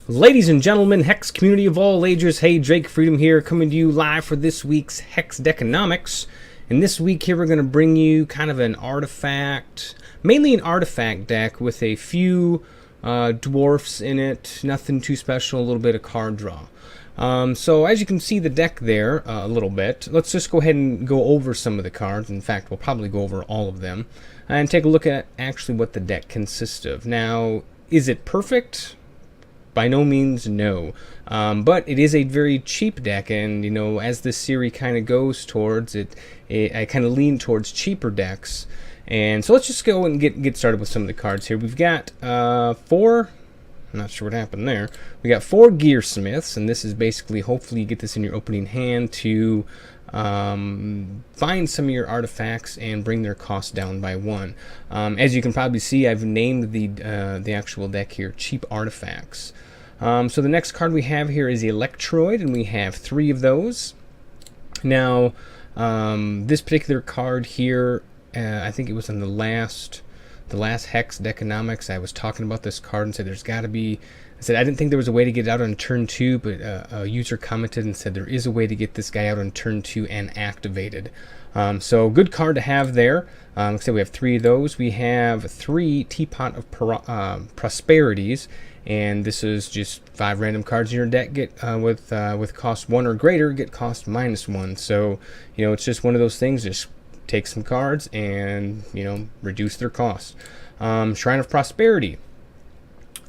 Ladies and gentlemen, Hex community of all ages, hey, Drake Freedom here, coming to you live for this week's HexDekanomics. And this week here we're going to bring you kind of an artifact, mainly an artifact deck with a few dwarfs in it, nothing too special, a little bit of card draw. So as you can see the deck there a little bit, let's just go ahead and go over some of the cards. In fact, we'll probably go over all of them and take a look at actually what the deck consists of. Now, is it perfect? By no means, no. But it is a very cheap deck, and you know, as this series kind of goes towards it, I kind of lean towards cheaper decks. And so let's just go and get started with some of the cards here. We've got four. I'm not sure what happened there. We got 4 Gearsmiths, and this is basically, hopefully you get this in your opening hand to find some of your artifacts and bring their cost down by 1. As you can probably see, I've named the actual deck here Cheap Artifacts. So the next card we have here is Electroid, and we have 3 of those. Now, this particular card here, I think it was in the last HexDekanomics, I was talking about this card and said there's got to be, I said I didn't think there was a way to get it out on turn 2, but a user commented and said there is a way to get this guy out on turn 2 and activated. So good card to have there. Like I said, we have 3 of those. We have 3 Teapot of Prosperities, and this is just 5 random cards in your deck get with cost 1 or greater get cost -1. So you know, it's just one of those things. Just take some cards and, you know, reduce their cost. Shrine of Prosperity.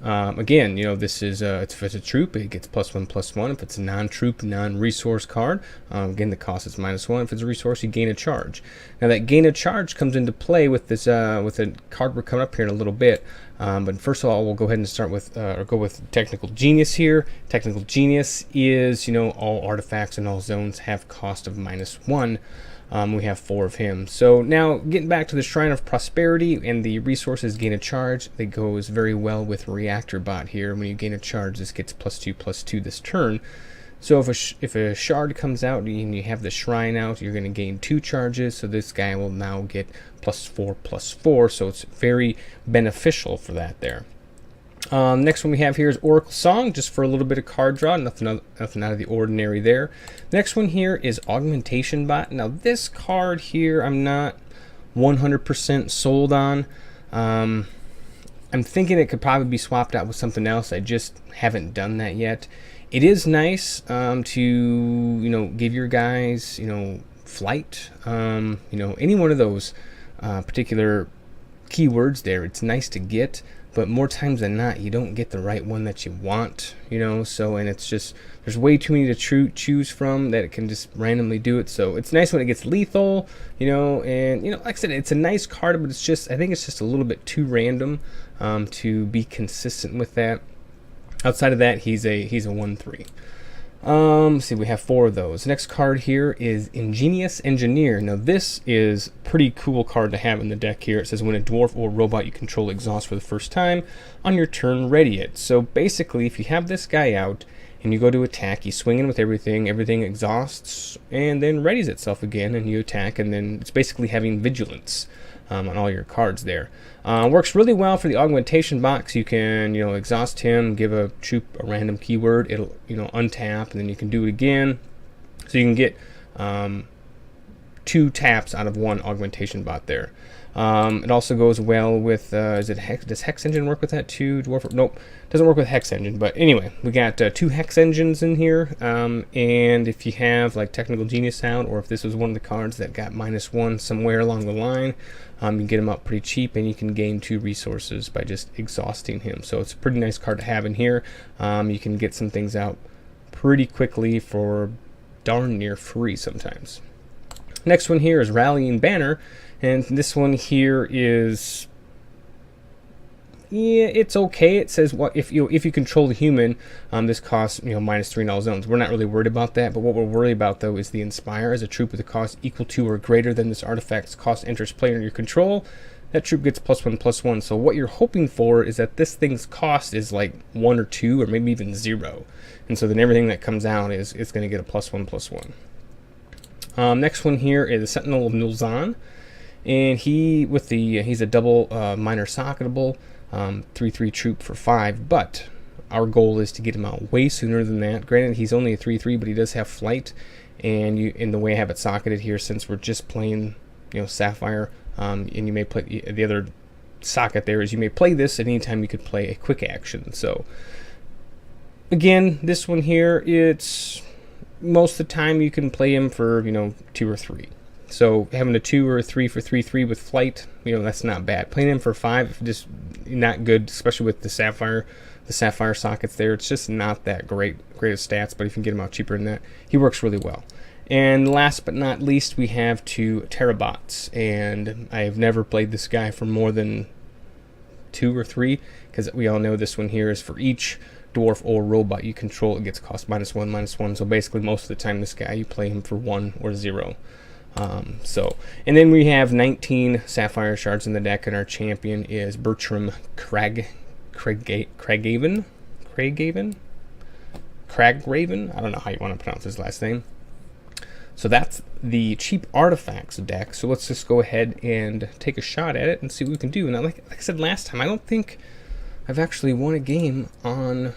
Again, you know, this is if it's a troop, it gets +1/+1. If it's a non-troop, non-resource card, again the cost is -1. If it's a resource, you gain a charge. Now that gain a charge comes into play with this with a card we're coming up here in a little bit. But first of all, we'll go ahead and start with or go with Technical Genius here. Technical Genius is, you know, all artifacts in all zones have cost of -1. We have 4 of him. So now getting back to the Shrine of Prosperity and the resources gain a charge, that goes very well with Reactor Bot here. When you gain a charge, this gets +2/+2 this turn. So if a shard comes out and you have the shrine out, you're going to gain 2 charges. So this guy will now get +4/+4. So it's very beneficial for that there. Next one we have here is Oracle Song, just for a little bit of card draw, nothing out of the ordinary there. Next one here is Augmentation Bot. Now this card here I'm not 100% sold on. I'm thinking it could probably be swapped out with something else. I just haven't done that yet. It is nice to, you know, give your guys, you know, flight, you know, any one of those particular keywords there. It's nice to get, but more times than not, you don't get the right one that you want, you know. So, and it's just, there's way too many to choose from that it can just randomly do it. So it's nice when it gets lethal, you know. And you know, like I said, it's a nice card, but it's just, I think it's just a little bit too random to be consistent with that. Outside of that, he's a 1/3. Let's see, we have 4 of those. Next card here is Ingenious Engineer. Now this is a pretty cool card to have in the deck here. It says when a dwarf or robot you control exhausts for the first time on your turn, ready it. So basically, if you have this guy out and you go to attack, you swing in with everything exhausts and then readies itself again, and you attack, and then it's basically having vigilance on all your cards there. Works really well for the augmentation box. You can, you know, exhaust him, give a troop a random keyword, it'll, you know, untap, and then you can do it again. So you can get 2 taps out of 1 augmentation bot there. It also goes well with, is it Hex? Does Hex Engine work with that too? Dwarf? Nope, doesn't work with Hex Engine. But anyway, we got 2 Hex Engines in here. And if you have like Technical Genius out, or if this was one of the cards that got -1 somewhere along the line, you can get him up pretty cheap, and you can gain 2 resources by just exhausting him. So it's a pretty nice card to have in here. You can get some things out pretty quickly for darn near free sometimes. Next one here is Rallying Banner. And this one here is, yeah, it's okay. It says what if you control the human, this costs, you know, -3 in all zones. We're not really worried about that, but what we're worried about though is the Inspire. As a troop with a cost equal to or greater than this artifact's cost enters player in your control, that troop gets +1/+1. So what you're hoping for is that this thing's cost is like 1 or 2 or maybe even 0, and so then everything that comes out is going to get a +1/+1. Next one here is the Sentinel of Nulzan. And he's a double minor socketable 3/3 troop for 5, but our goal is to get him out way sooner than that. Granted, he's only a 3/3, but he does have flight. And in the way I have it socketed here, since we're just playing, Sapphire, and you may play the other socket there is you may play this at any time you could play a quick action. So again, this one here, it's most of the time you can play him for 2 or 3. So having a 2 or a 3 for 3/3 with flight, that's not bad. Playing him for 5, just not good, especially with the sapphire sockets there. It's just not that great of stats, but if you can get him out cheaper than that, he works really well. And last but not least, we have 2 Terabots, and I have never played this guy for more than 2 or 3, because we all know this one here is for each dwarf or robot you control, it gets cost -1/-1. So basically, most of the time, this guy you play him for 1 or 0. And then we have 19 Sapphire Shards in the deck, and our champion is Bertram Cragraven. I don't know how you want to pronounce his last name. So that's the cheap artifacts deck. So let's just go ahead and take a shot at it and see what we can do. Now, like I said last time, I don't think I've actually won a game on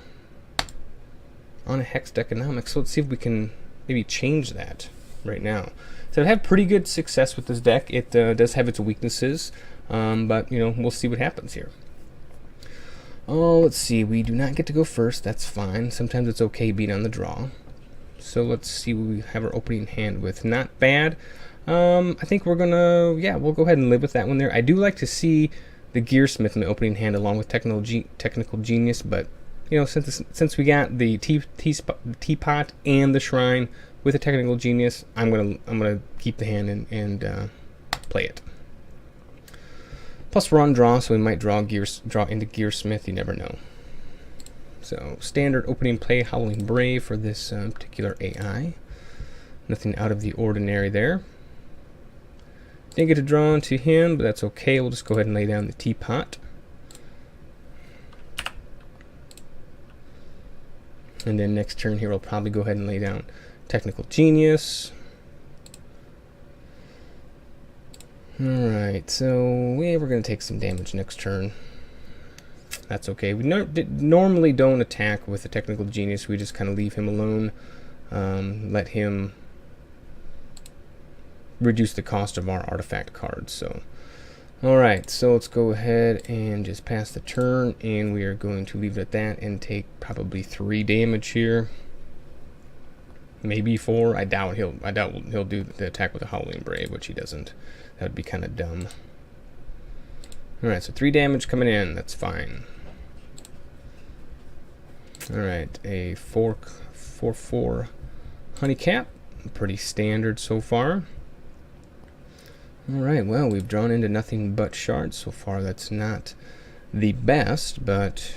a HexDekanomics. So let's see if we can maybe change that right now. So I've had pretty good success with this deck. It does have its weaknesses, but we'll see what happens here. Oh, let's see. We do not get to go first. That's fine. Sometimes it's okay being on the draw. So let's see what we have our opening hand with. Not bad. I think we're gonna, we'll go ahead and live with that one there. I do like to see the Gearsmith in the opening hand along with Technical Genius, but since we got the teapot and the shrine with the Technical Genius, I'm gonna keep the hand and play it. Plus we're on draw, so we might draw into Gearsmith. You never know. So standard opening play, Howling Brave for this particular AI. Nothing out of the ordinary there. Didn't get to draw into him, but that's okay. We'll just go ahead and lay down the teapot. And then next turn here, we'll probably go ahead and lay down Technical Genius. Alright, so we're going to take some damage next turn. That's okay. We normally don't attack with the Technical Genius. We just kind of leave him alone. Let him reduce the cost of our artifact cards. So, alright, so let's go ahead and just pass the turn, and we are going to leave it at that and take probably 3 damage here. Maybe 4. I doubt he'll do the attack with a Howling Brave, which he doesn't. That would be kind of dumb. Alright, so 3 damage coming in. That's fine. Alright, a 4/4 Honeycap. Pretty standard so far. Alright, well, we've drawn into nothing but shards so far. That's not the best, but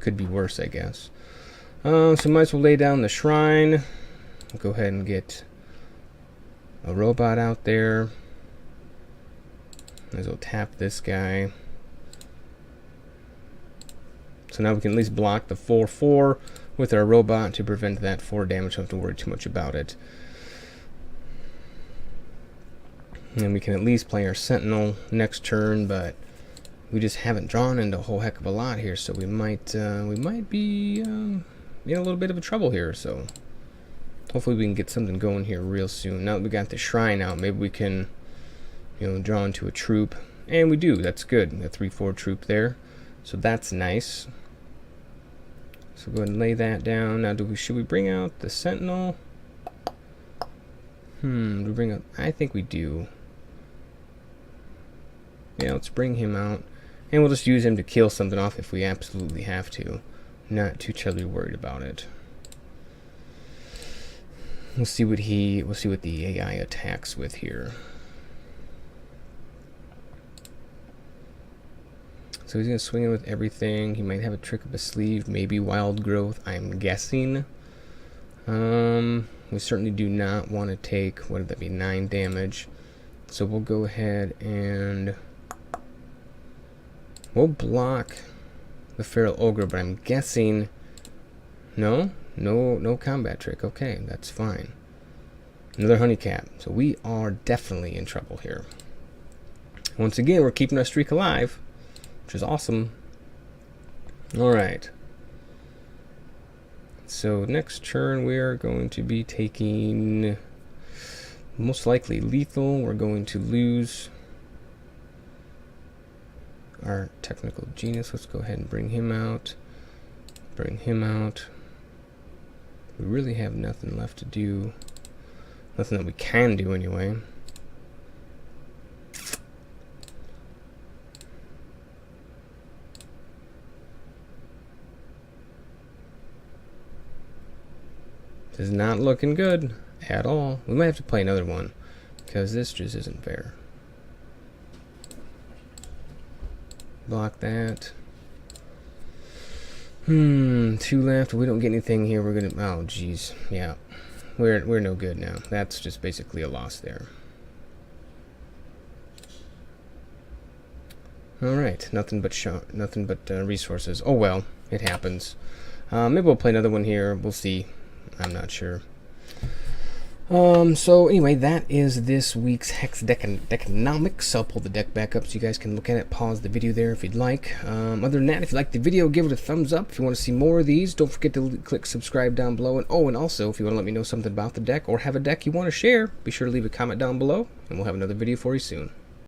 could be worse, I guess. So might as well lay down the shrine. Go ahead and get a robot out there. Might as well tap this guy. So now we can at least block the 4/4 with our robot to prevent that 4 damage. Don't have to worry too much about it. And we can at least play our Sentinel next turn, but we just haven't drawn into a whole heck of a lot here, so we might be in a little bit of a trouble here. So hopefully we can get something going here real soon. Now that we got the shrine out, maybe we can draw into a troop, and we do. That's good. A 3/4 troop there, so that's nice. So go ahead and lay that down. Now, should we bring out the Sentinel? Do we bring up? I think we do. Yeah, let's bring him out, and we'll just use him to kill something off if we absolutely have to. Not too terribly worried about it. We'll see what the AI attacks with here. So he's going to swing in with everything. He might have a trick up his sleeve, maybe Wild Growth, I'm guessing. We certainly do not want to take, what would that be, 9 damage. So we'll go ahead and we'll block the Feral Ogre, but I'm guessing no combat trick. Okay, that's fine. Another Honeycap. So we are definitely in trouble here. Once again, we're keeping our streak alive, which is awesome. Alright. So next turn we are going to be taking most likely lethal. We're going to lose our technical genius. Let's go ahead and bring him out. Bring him out. We really have nothing left to do. Nothing that we can do anyway. This is not looking good at all. We might have to play another one because this just isn't fair. Block that. 2 left. We don't get anything here. We're gonna. Oh, jeez. Yeah, we're no good now. That's just basically a loss there. All right. Nothing but resources. Oh well, it happens. Maybe we'll play another one here. We'll see. I'm not sure. So anyway, that is this week's HexDekanomics. I'll pull the deck back up so you guys can look at it. Pause the video there if you'd like. Other than that, if you like the video, give it a thumbs up. If you want to see more of these, don't forget to click subscribe down below. And oh, and also, if you want to let me know something about the deck or have a deck you want to share, be sure to leave a comment down below, and we'll have another video for you soon.